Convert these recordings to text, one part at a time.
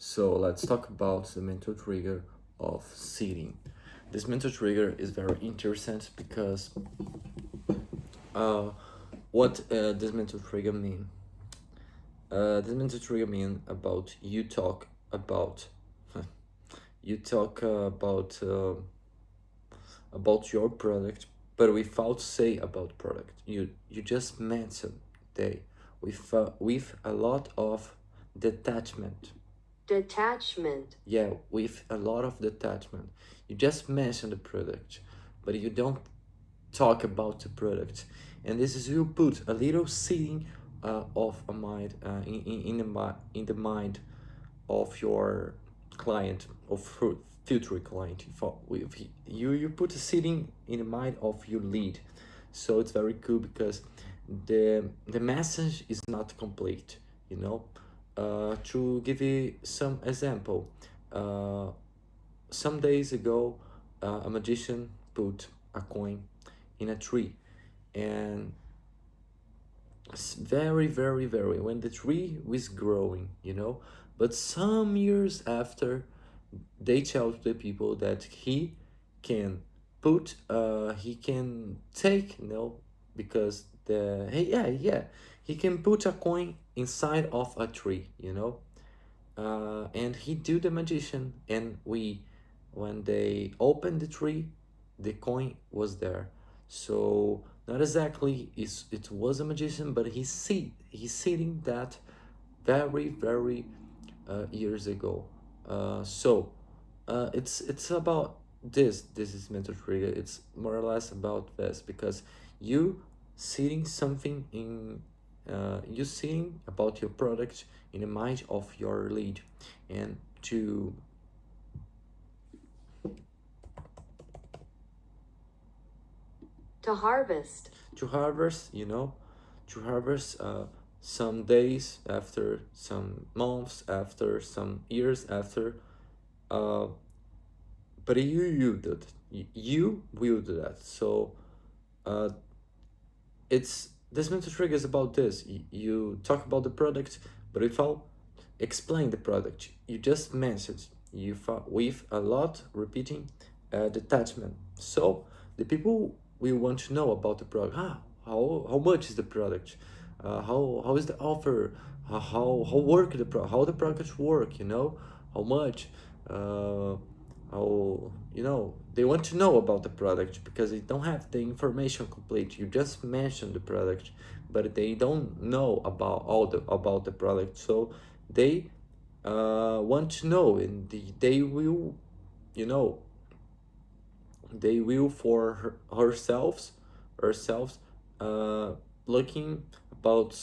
So let's talk about the mental trigger of sitting. This mental trigger is very interesting because uh, what this mental trigger mean? This mental trigger mean about you talk about you talk about your product, but without say about product. You just mention they with a lot of detachment. Detachment. Yeah, with a lot of detachment. You just mention the product, but you don't talk about the product. And this is you put a little seeding of a mind in the mind of your client, of future client. If you put a seeding in the mind of your lead, so it's very cool because the message is not complete, you know. To give you some example, uh, some days ago, a magician put a coin in a tree, and very when the tree was growing, you know. But some years after, they tell the people that can he can take, you know, because he can put a coin inside of a tree, you know. And he do the magician, and we when they opened the tree, the coin was there. So not exactly it was a magician, but he's sitting that very years ago. It's about this is mental trigger. It's more or less about this because you seeing something in you seeing about your product in the mind of your lead, and To harvest. to harvest, you know, to harvest some days after, some months after, some years after. uh, but you did, you will do that. So uh, it's this mental trigger is about this. You talk about the product, but without explain the product. You just mentioned with a lot repeating detachment. So the people will want to know about the product. How much is the product? How is the offer? How work the how the products work? You know, how much? Uh, how, you know, they want to know about the product because they don't have the information complete. You just mentioned the product, but they don't know about about the product. So they want to know, and they will, you know, they will for herself uh, looking about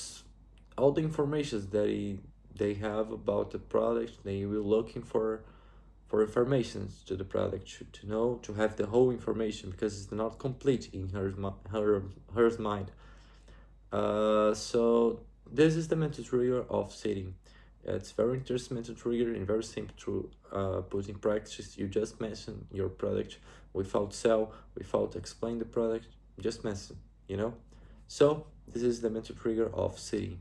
all the information that they have about the product. They will looking for information to the product, to know, to have the whole information because it's not complete in her mind. So this is the mental trigger of sitting. It's very interesting mental trigger and very simple to put in practice. You just mention your product without sell, without explain the product, just mention, you know. So this is the mental trigger of sitting.